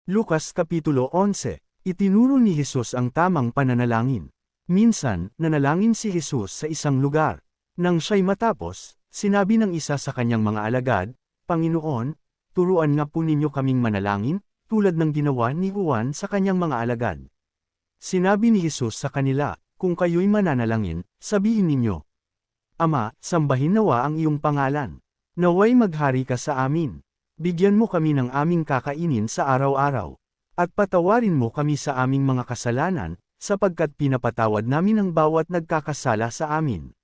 Lukas Kapitulo 11. Itinuro ni Jesus ang tamang pananalangin. Minsan, nanalangin si Jesus sa isang lugar. Nang siya'y matapos, sinabi ng isa sa kanyang mga alagad, "Panginoon, turuan nga po ninyo kaming manalangin, tulad ng ginawa ni Juan sa kanyang mga alagad." Sinabi ni Jesus sa kanila, "Kung kayo'y mananalangin, sabihin ninyo, Ama, sambahin nawa ang iyong pangalan. Naway maghari ka sa amin. Bigyan mo kami ng aming kakainin sa araw-araw. At patawarin mo kami sa aming mga kasalanan, sapagkat pinapatawad namin ang bawat nagkakasala sa amin.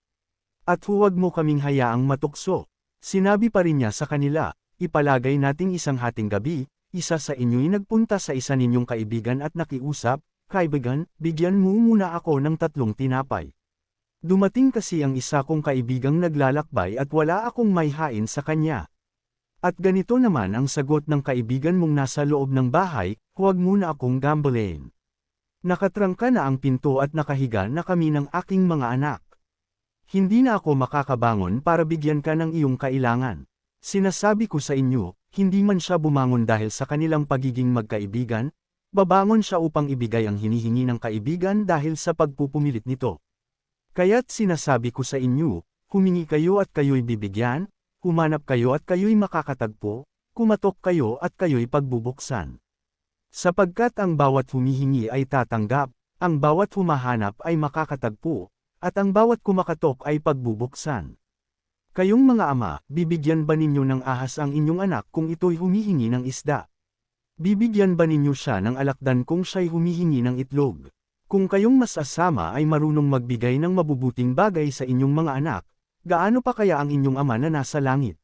At huwag mo kaming hayaang matukso." Sinabi pa rin niya sa kanila, "Ipalagay nating isang hating gabi, isa sa inyo'y nagpunta sa isa ninyong kaibigan at nakiusap, 'Kaibigan, bigyan mo muna ako ng 3 tinapay. Dumating kasi ang isa kong kaibigang naglalakbay at wala akong maihain sa kanya.' At ganito naman ang sagot ng kaibigan mong nasa loob ng bahay, 'Huwag muna akong gambalain. Nakatrangka na ang pinto at nakahiga na kami ng aking mga anak. Hindi na ako makakabangon para bigyan ka ng iyong kailangan.' Sinasabi ko sa inyo, hindi man siya bumangon dahil sa kanilang pagiging magkaibigan, babangon siya upang ibigay ang hinihingi ng kaibigan dahil sa pagpupumilit nito. Kaya't sinasabi ko sa inyo, humingi kayo at kayo'y bibigyan, humanap kayo at kayo'y makakatagpo, kumatok kayo at kayo'y pagbubuksan. Sapagkat ang bawat humihingi ay tatanggap, ang bawat humahanap ay makakatagpo, at ang bawat kumakatok ay pagbubuksan. Kayong mga ama, bibigyan ba ninyo ng ahas ang inyong anak kung ito'y humihingi ng isda? Bibigyan ba ninyo siya ng alakdan kung siya'y humihingi ng itlog? Kung kayong masasama ay marunong magbigay ng mabubuting bagay sa inyong mga anak, gaano pa kaya ang inyong Ama na nasa langit?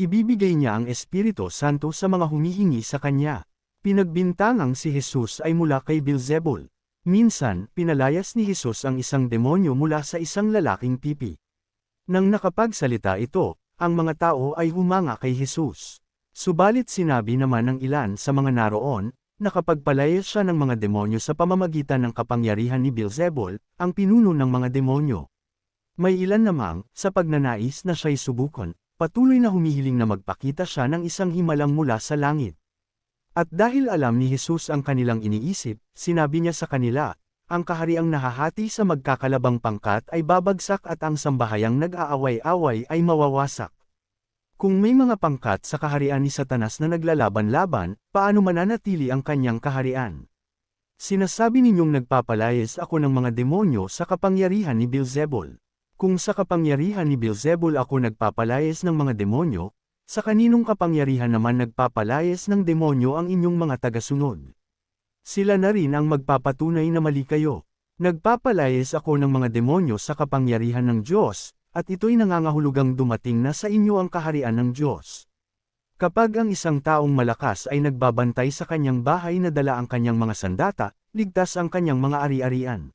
Ibibigay niya ang Espiritu Santo sa mga humihingi sa kanya. Pinagbintangang si Jesus ay mula kay Beelzebul. Minsan, pinalayas ni Jesus ang isang demonyo mula sa isang lalaking pipi. Nang nakapagsalita ito, ang mga tao ay humanga kay Jesus. Subalit sinabi naman ng ilan sa mga naroon, nakapagpalayas siya ng mga demonyo sa pamamagitan ng kapangyarihan ni Beelzebul, ang pinuno ng mga demonyo. May ilan namang, sa pagnanais na siya'y subukan, patuloy na humihiling na magpakita siya ng isang himalang mula sa langit. At dahil alam ni Jesus ang kanilang iniisip, sinabi niya sa kanila, ang kahariang nahahati sa magkakalabang pangkat ay babagsak at ang sambahayang nag-aaway-away ay mawawasak. Kung may mga pangkat sa kaharian ni Satanas na naglalaban-laban, paano mananatili ang kanyang kaharian? Sinasabi ninyong nagpapalayas ako ng mga demonyo sa kapangyarihan ni Beelzebul. Kung sa kapangyarihan ni Beelzebul ako nagpapalayas ng mga demonyo, sa kaninong kapangyarihan naman nagpapalayas ng demonyo ang inyong mga tagasunod? Sila na rin ang magpapatunay na mali kayo. Nagpapalayas ako ng mga demonyo sa kapangyarihan ng Diyos, at ito'y nangangahulugang dumating na sa inyo ang kaharian ng Diyos. Kapag ang isang taong malakas ay nagbabantay sa kanyang bahay na dala ang kanyang mga sandata, ligtas ang kanyang mga ari-arian.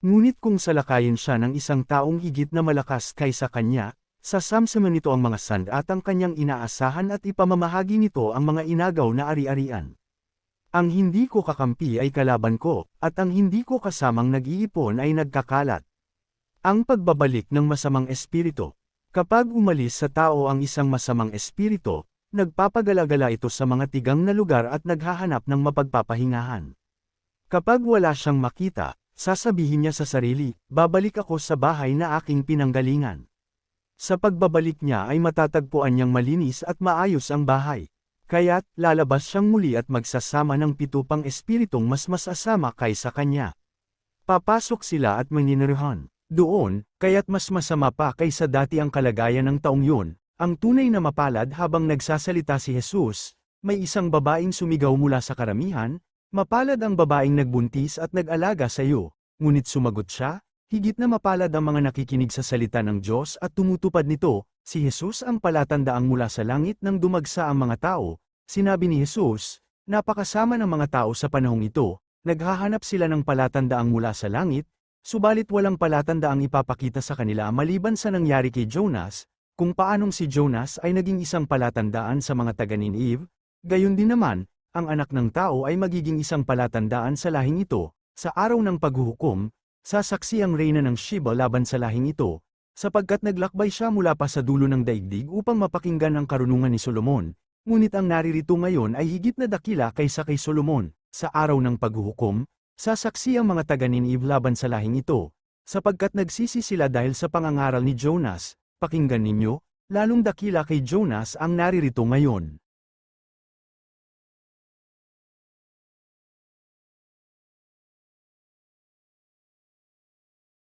Ngunit kung salakayin siya ng isang taong higit na malakas kaysa kanya, sasamsaman nito ang mga sandatang kanyang inaasahan at ipamamahagi nito ang mga inagaw na ari-arian. Ang hindi ko kakampi ay kalaban ko, at ang hindi ko kasamang nag-iipon ay nagkakalat. Ang pagbabalik ng masamang espiritu. Kapag umalis sa tao ang isang masamang espiritu, nagpapagalagala ito sa mga tigang na lugar at naghahanap ng mapagpapahingahan. Kapag wala siyang makita, sasabihin niya sa sarili, babalik ako sa bahay na aking pinanggalingan. Sa pagbabalik niya ay matatagpuan niyang malinis at maayos ang bahay. Kaya't, lalabas siyang muli at magsasama ng 7 pang espiritong mas masasama kaysa kanya. Papasok sila at maninirehan. Doon, kaya't mas masama pa kaysa dati ang kalagayan ng taong yun. Ang tunay na mapalad habang nagsasalita si Jesus, may isang babaeng sumigaw mula sa karamihan, "Mapalad ang babaeng nagbuntis at nag-alaga sa iyo." Ngunit sumagot siya, "Higit na mapalad ang mga nakikinig sa salita ng Diyos at tumutupad nito." Si Jesus ang palatandaang mula sa langit nang dumagsa ang mga tao. Sinabi ni Jesus, napakasama ng mga tao sa panahong ito, naghahanap sila ng palatandaang mula sa langit, subalit walang palatandaang ipapakita sa kanila maliban sa nangyari kay Jonas, kung paanong si Jonas ay naging isang palatandaan sa mga taga Ninive, gayon din naman, ang anak ng tao ay magiging isang palatandaan sa lahing ito. Sa araw ng paghuhukom, sasaksi ang reyna ng Sheba laban sa lahing ito, sapagkat naglakbay siya mula pa sa dulo ng daigdig upang mapakinggan ang karunungan ni Solomon. Ngunit ang naririto ngayon ay higit na dakila kaysa kay Solomon. Sa araw ng paghuhukom, sasaksi ang mga taga-Ninive laban sa lahing ito, sapagkat nagsisi sila dahil sa pangangaral ni Jonas. Pakinggan ninyo, lalong dakila kay Jonas ang naririto ngayon.